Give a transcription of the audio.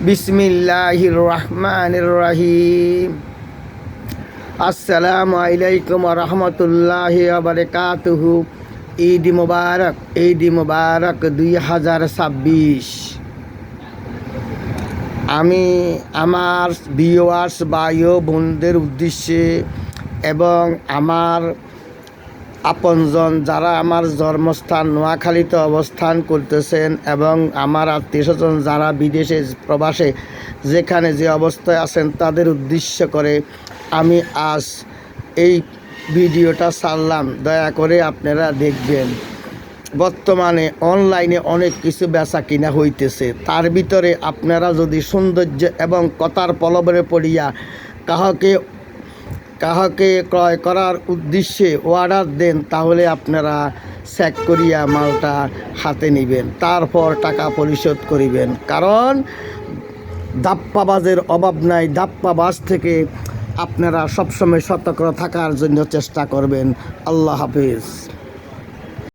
বিসমিল্লাহির রহমানির রহিম। আসসালামু আলাইকুম ওয়া রাহমাতুল্লাহি ওয়া বারাকাতুহু। ঈদ মুবারক 2026। আমি আমার ভিউয়ার্স ভাই বোনদের উদ্দেশ্যে এবং আমার আপনজন যারা আমার জন্মস্থান নোয়াখালীতে অবস্থান করতেছেন এবং আমার আত্মীয়স্বজন যারা বিদেশে প্রবাসে যেখানে যে অবস্থায় আছেন তাদের উদ্দেশ্য করে আমি আজ এই ভিডিওটা ছাড়লাম। দয়া করে আপনারা দেখবেন। বর্তমানে অনলাইনে অনেক কিছু বেচা কিনা হইতেছে, তার ভিতরে আপনারা যদি সৌন্দর্য এবং কথার প্রলোভনে পড়িয়া কাহাকে ক্রয় করার উদ্দেশ্যে অর্ডার দেন, তাহলে আপনারা চেক করিয়া মালটা হাতে নেবেন, তারপর টাকা পরিশোধ করিবেন। কারণ দাপ্পাবাজের অভাব নাই। দাপ্পাবাজ থেকে আপনারা সবসময় সতর্ক থাকার জন্য চেষ্টা করবেন। আল্লাহ হাফেজ।